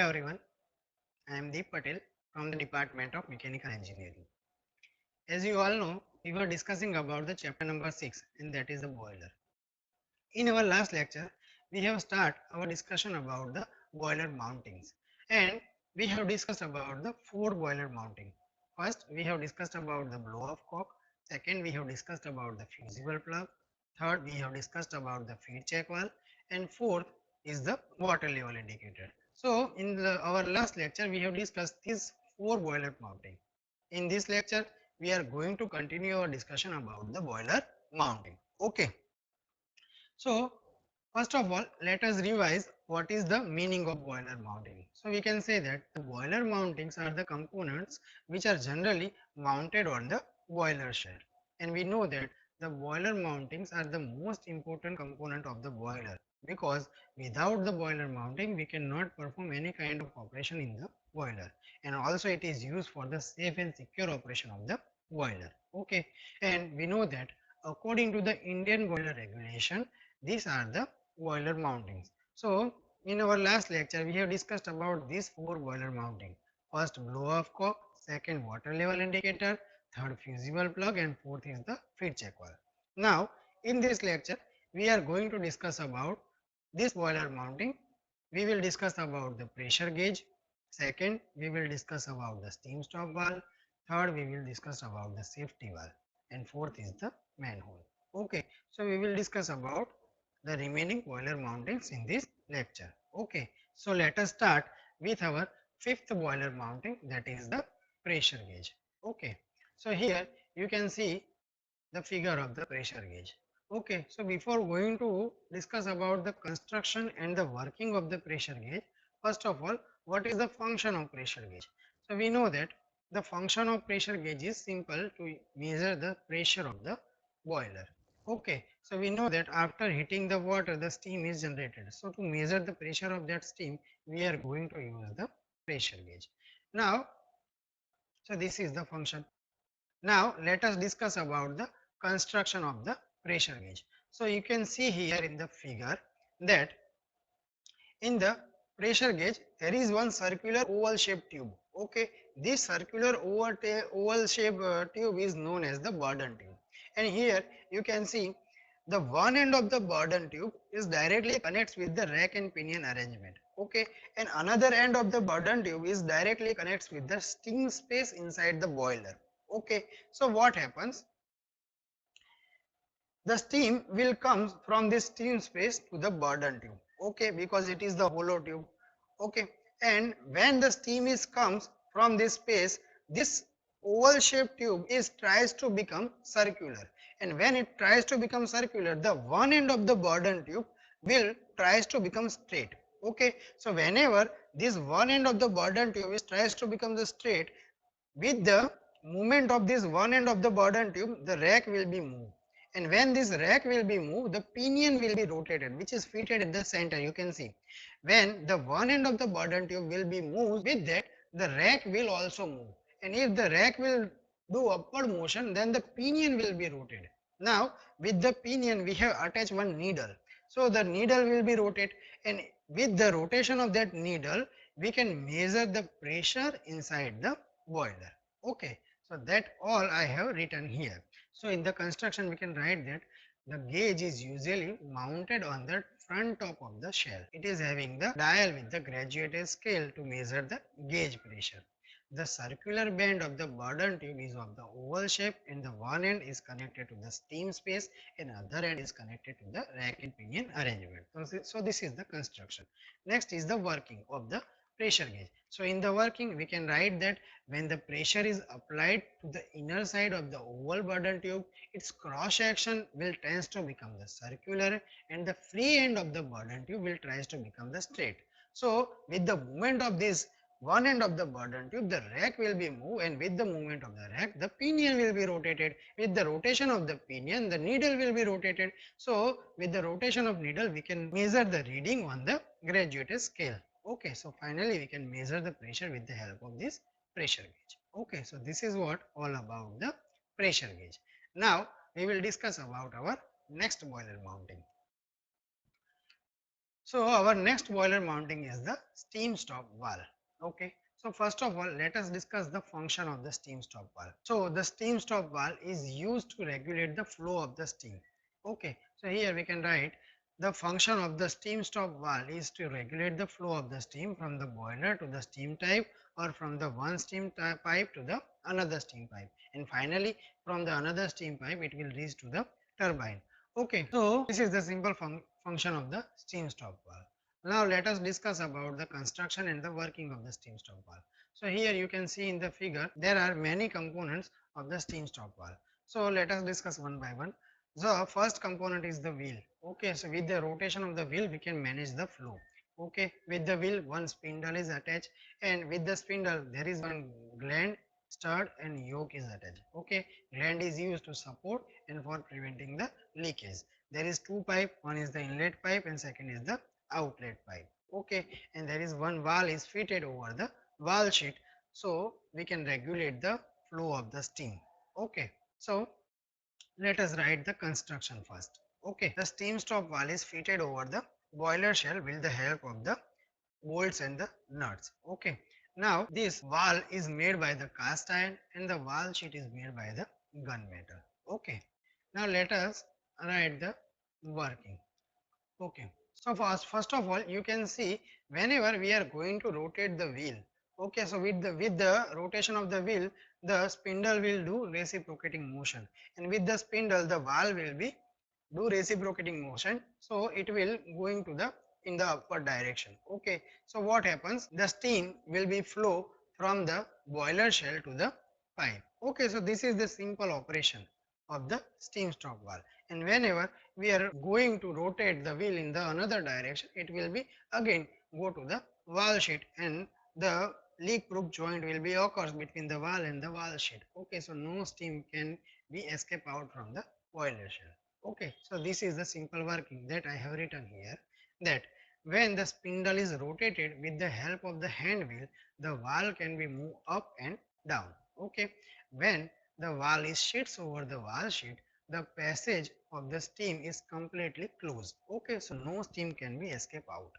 everyone, I am Deep Patel from the Department of Mechanical Engineering. As you all know, we were discussing about the chapter number 6 and that is the boiler. In our last lecture, we have started our discussion about the boiler mountings and we have discussed about the 4 boiler mounting. First, we have discussed about the blow-off cock. Second, we have discussed about the fusible plug. Third, we have discussed about the feed check valve. And fourth is the water level indicator. So, in our last lecture, we have discussed these 4 boiler mounting. In this lecture, we are going to continue our discussion about the boiler mounting. Okay. So, first of all, let us revise what is the meaning of boiler mounting. So, we can say that the boiler mountings are the components which are generally mounted on the boiler shell. And we know that the boiler mountings are the most important component of the boiler because without the boiler mounting we cannot perform any kind of operation in the boiler, and also it is used for the safe and secure operation of the boiler. Okay, and we know that according to the Indian boiler regulation, these are the boiler mountings. So, in our last lecture, we have discussed about these 4 boiler mounting. First, blow-off cock, second, water level indicator, third, fusible plug, and fourth is the feed check valve. Now, in this lecture, we are going to discuss about this boiler mounting. We will discuss about the pressure gauge. Second, we will discuss about the steam stop valve. Third, we will discuss about the safety valve. And fourth is the manhole. Okay, so we will discuss about the remaining boiler mountings in this lecture. Okay, so let us start with our fifth boiler mounting, that is the pressure gauge. Okay, so here you can see the figure of the pressure gauge. Okay, so before going to discuss about the construction and the working of the pressure gauge, first of all, what is the function of pressure gauge? So we know that the function of pressure gauge is simple to measure the pressure of the boiler. Okay, so we know that after heating the water, the steam is generated. So to measure the pressure of that steam, we are going to use the pressure gauge. Now, so this is the function. Now, let us discuss about the construction of the pressure gauge. So, you can see here in the figure that in the pressure gauge, there is one circular oval shaped tube. Okay, this circular oval shaped tube is known as the Bourdon tube. And here you can see the one end of the Bourdon tube is directly connects with the rack and pinion arrangement. Okay, and another end of the Bourdon tube is directly connects with the steam space inside the boiler. Okay, so what happens? The steam will come from this steam space to the Bourdon tube. Okay, because it is the hollow tube. Okay, and when the steam is comes from this space, this oval shaped tube is tries to become circular, and when it tries to become circular, the one end of the Bourdon tube will tries to become straight. Okay, so whenever this one end of the Bourdon tube is tries to become the straight, with the movement of this one end of the Bourdon tube, the rack will be moved. And when this rack will be moved, the pinion will be rotated, which is fitted at the center. You can see. When the one end of the Bourdon tube will be moved, with that, the rack will also move. And if the rack will do upward motion, then the pinion will be rotated. Now, with the pinion, we have attached one needle. So, the needle will be rotated, and with the rotation of that needle, we can measure the pressure inside the boiler. Okay, so that all I have written here. So in the construction we can write that the gauge is usually mounted on the front top of the shell. It is having the dial with the graduated scale to measure the gauge pressure. The circular band of the Bourdon tube is of the oval shape, and the one end is connected to the steam space and other end is connected to the rack and pinion arrangement. So this is the construction. Next is the working of the pressure gauge. So in the working we can write that when the pressure is applied to the inner side of the oval Bourdon tube, its cross section will tends to become the circular and the free end of the Bourdon tube will tries to become the straight. So with the movement of this one end of the Bourdon tube, the rack will be moved, and with the movement of the rack, the pinion will be rotated. With the rotation of the pinion, the needle will be rotated. So with the rotation of needle, we can measure the reading on the graduated scale. Okay, so finally we can measure the pressure with the help of this pressure gauge. Okay, so this is what all about the pressure gauge. Now we will discuss about our next boiler mounting. So our next boiler mounting is the steam stop valve. Okay. So first of all, let us discuss the function of the steam stop valve. So the steam stop valve is used to regulate the flow of the steam. Okay. So here we can write the function of the steam stop valve is to regulate the flow of the steam from the boiler to the steam pipe, or from the one steam pipe to the another steam pipe, and finally from the another steam pipe it will reach to the turbine. Okay, so this is the simple function of the steam stop valve. Now let us discuss about the construction and the working of the steam stop valve. So here you can see in the figure there are many components of the steam stop valve. So let us discuss one by one. The first component is the wheel. Okay, so with the rotation of the wheel we can manage the flow. Okay, with the wheel one spindle is attached, and with the spindle there is one gland, stud and yoke is attached. Okay, gland is used to support and for preventing the leakage. There is two pipe, one is the inlet pipe and second is the outlet pipe. Okay, and there is one valve is fitted over the valve sheet, so we can regulate the flow of the steam. Okay, so let us write the construction first. Okay, the steam stop valve is fitted over the boiler shell with the help of the bolts and the nuts. Okay, now this valve is made by the cast iron and the valve sheet is made by the gunmetal. Okay, now let us write the working. Okay, so first of all you can see whenever we are going to rotate the wheel. Okay, so with the rotation of the wheel the spindle will do reciprocating motion, and with the spindle the valve will be do reciprocating motion, so it will going to the in the upward direction. Okay, so what happens, the steam will be flow from the boiler shell to the pipe. Okay, so this is the simple operation of the steam stop valve, and whenever we are going to rotate the wheel in the another direction it will be again go to the valve sheet, and the leak proof joint will be occurs between the valve and the valve sheet. Okay, so no steam can be escape out from the boiler shell. Okay, so this is the simple working that I have written here, that when the spindle is rotated with the help of the hand wheel, the valve can be moved up and down. Okay, when the valve is shifts over the valve sheet, the passage of the steam is completely closed. Okay, so no steam can be escape out.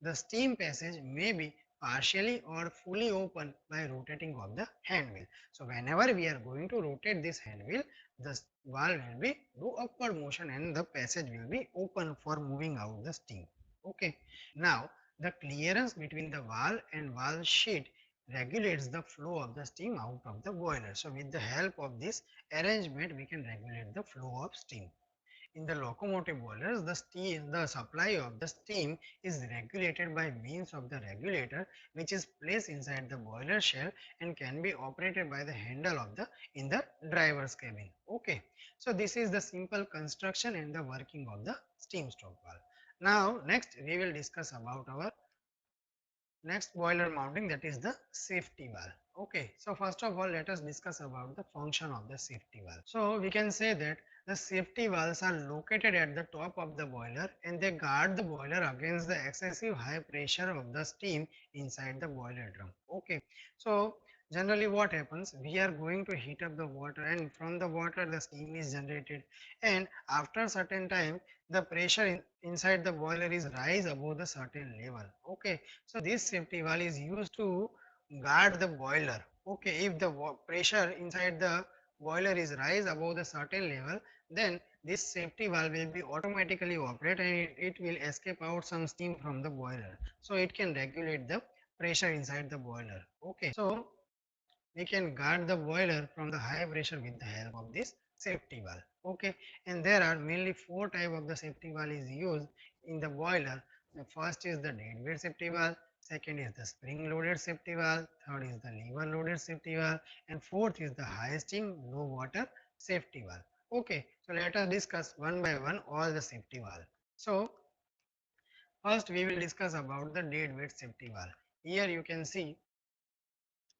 The steam passage may be partially or fully open by rotating of the hand wheel. So whenever we are going to rotate this hand wheel, the valve will be do upward motion and the passage will be open for moving out the steam. Okay. Now the clearance between the valve and valve sheet regulates the flow of the steam out of the boiler. So with the help of this arrangement we can regulate the flow of steam. In the locomotive boilers, the supply of the steam is regulated by means of the regulator, which is placed inside the boiler shell and can be operated by the handle of the in the driver's cabin. Okay, so this is the simple construction and the working of the steam stop valve. Now next we will discuss about our next boiler mounting, that is the safety valve. Okay, so first of all let us discuss about the function of the safety valve. So we can say that the safety valves are located at the top of the boiler and they guard the boiler against the excessive high pressure of the steam inside the boiler drum. Okay, so generally what happens, we are going to heat up the water and from the water the steam is generated, and after certain time the pressure inside the boiler is rise above the certain level. Okay, so this safety valve is used to guard the boiler. Okay, if the pressure inside the boiler is rise above the certain level, then this safety valve will be automatically operate and it will escape out some steam from the boiler. So it can regulate the pressure inside the boiler. Okay, so we can guard the boiler from the high pressure with the help of this safety valve. Okay, and there are mainly four type of the safety valve is used in the boiler. The first is the dead weight safety valve, second is the spring loaded safety valve, third is the lever loaded safety valve, and fourth is the high steam low water safety valve. Okay, so let us discuss one by one all the safety valve. So first we will discuss about the dead weight safety valve. Here you can see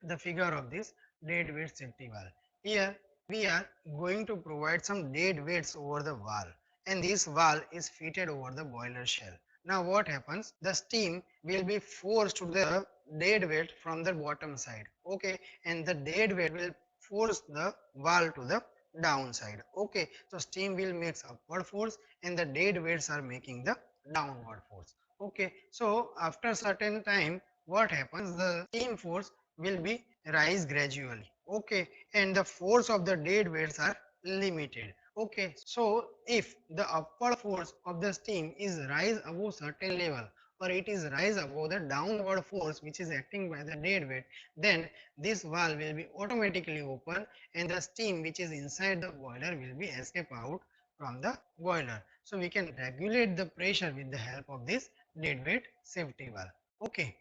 the figure of this dead weight safety valve. Here we are going to provide some dead weights over the valve, and this valve is fitted over the boiler shell. Now what happens? The steam will be forced to the dead weight from the bottom side. Okay, and the dead weight will force the valve to the downside. Okay, so steam will make upward force and the dead weights are making the downward force. Okay, so after certain time, what happens? The steam force will be rise gradually. Okay, and the force of the dead weights are limited. Okay, so if the upward force of the steam is rise above certain level, or it is rise above the downward force which is acting by the dead weight, then this valve will be automatically open and the steam which is inside the boiler will be escape out from the boiler. So we can regulate the pressure with the help of this dead weight safety valve. Okay.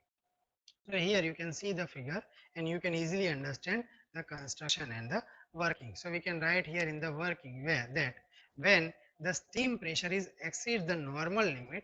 So here you can see the figure and you can easily understand the construction and the working. So we can write here in the working where that when the steam pressure is exceeds the normal limit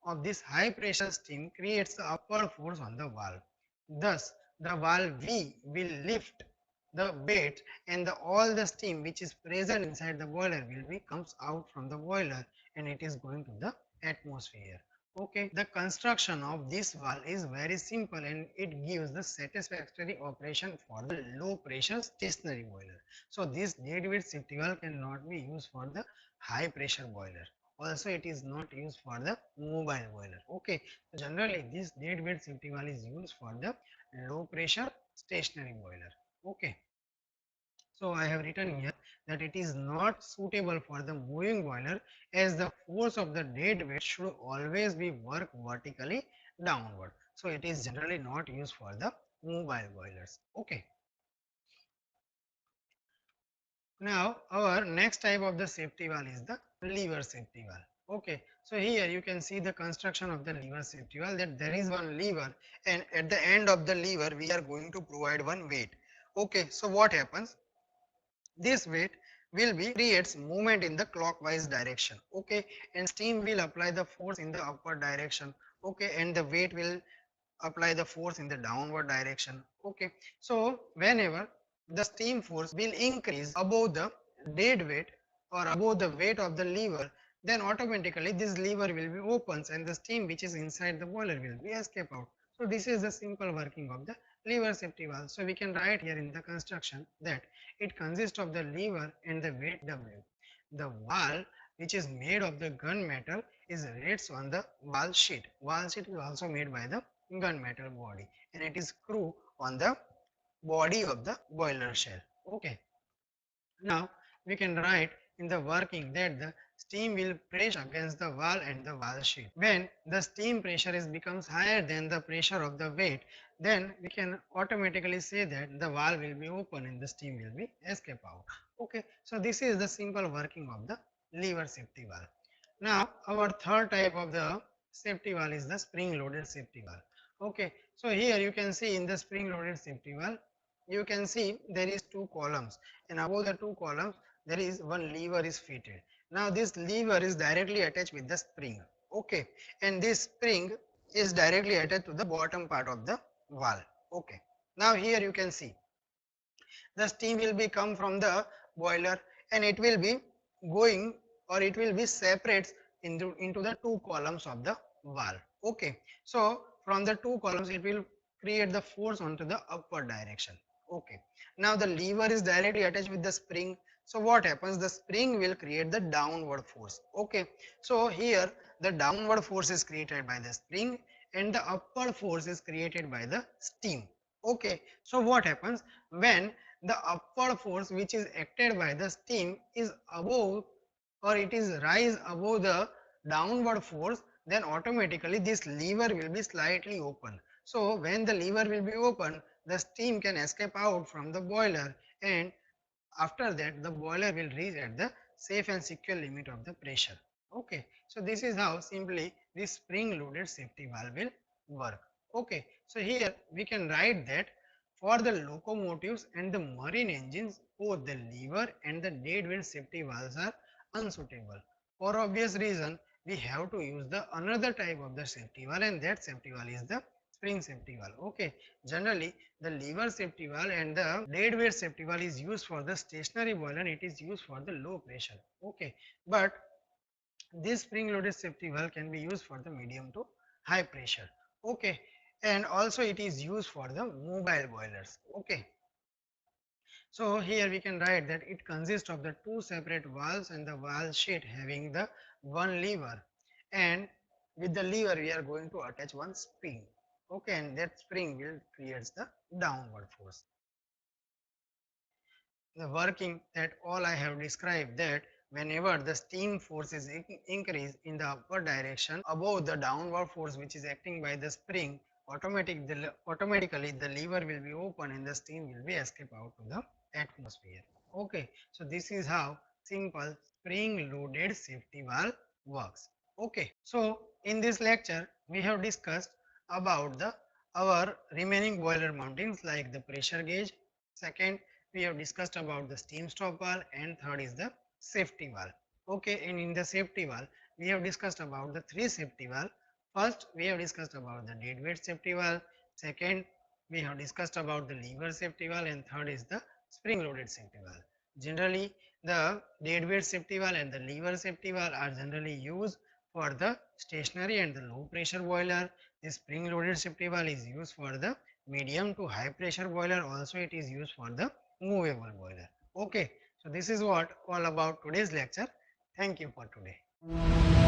of this high pressure steam creates the upward force on the valve. Thus, the valve V will lift the weight and all the steam which is present inside the boiler will be comes out from the boiler and it is going to the atmosphere. Okay, the construction of this valve is very simple and it gives the satisfactory operation for the low pressure stationary boiler. So this dead weight safety valve cannot be used for the high pressure boiler. Also it is not used for the mobile boiler. Okay, so generally this dead weight safety valve is used for the low pressure stationary boiler. Okay, so I have written here that it is not suitable for the moving boiler as the force of the dead weight should always be work vertically downward. So it is generally not used for the mobile boilers. Okay. Now our next type of the safety valve is the lever safety valve. Okay, so here you can see the construction of the lever safety valve that there is one lever and at the end of the lever we are going to provide one weight. Okay, so what happens? This weight will be creates movement in the clockwise direction. Okay, and steam will apply the force in the upward direction. Okay, and the weight will apply the force in the downward direction. Okay, so whenever the steam force will increase above the dead weight or above the weight of the lever, then automatically this lever will be opens and the steam which is inside the boiler will be escape out. So this is the simple working of the lever safety valve. So we can write here in the construction that it consists of the lever and the weight W. The valve which is made of the gun metal is rests on the valve sheet. Valve sheet is also made by the gunmetal body and it is screw on the body of the boiler shell. Okay, now we can write in the working that the steam will press against the valve and the valve sheet. When the steam pressure is becomes higher than the pressure of the weight, then we can automatically say that the valve will be open and the steam will be escape out. Okay, so this is the simple working of the lever safety valve. Now our third type of the safety valve is the spring loaded safety valve. Okay, so here you can see in the spring loaded safety valve, you can see there is two columns and above the two columns there is one lever is fitted. Now this lever is directly attached with the spring. Okay, and this spring is directly attached to the bottom part of the valve. Okay, now here you can see the steam will be come from the boiler and it will be going or it will be separates into the two columns of the valve. Okay, so from the two columns it will create the force onto the upward direction. Okay, now the lever is directly attached with the spring. So what happens? The spring will create the downward force. Okay, so here the downward force is created by the spring and the upward force is created by the steam. Okay, so what happens when the upward force which is acted by the steam is above or it is rise above the downward force, then automatically this lever will be slightly open. So when the lever will be open, the steam can escape out from the boiler and after that the boiler will reach at the safe and secure limit of the pressure. Okay, so this is how simply this spring loaded safety valve will work. Okay, so here we can write that for the locomotives and the marine engines, both the lever and the dead weight safety valves are unsuitable. For obvious reason, we have to use the another type of the safety valve and that safety valve is the spring safety valve. Okay, generally the lever safety valve and the dead weight safety valve is used for the stationary boiler and it is used for the low pressure. Okay, but this spring loaded safety valve can be used for the medium to high pressure. Okay, and also it is used for the mobile boilers. Okay, so here we can write that it consists of the two separate valves and the valve sheet having the one lever and with the lever we are going to attach one spring. Okay, and that spring will create the downward force. The working that all I have described, that whenever the steam force is increased in the upward direction above the downward force which is acting by the spring, automatically the lever will be open and the steam will be escape out to the atmosphere. Okay, so this is how simple spring loaded safety valve works. Okay, so in this lecture we have discussed about the our remaining boiler mountings like the pressure gauge. Second, we have discussed about the steam stop valve, and third is the safety valve. Okay, and in the safety valve we have discussed about the three safety valve. First, we have discussed about the dead weight safety valve. Second, we have discussed about the lever safety valve, and third is the spring loaded safety valve. Generally, the dead weight safety valve and the lever safety valve are generally used for the stationary and the low pressure boiler. The spring loaded safety valve is used for the medium to high pressure boiler. Also, it is used for the movable boiler. Okay, so this is what all about today's lecture. Thank you for today.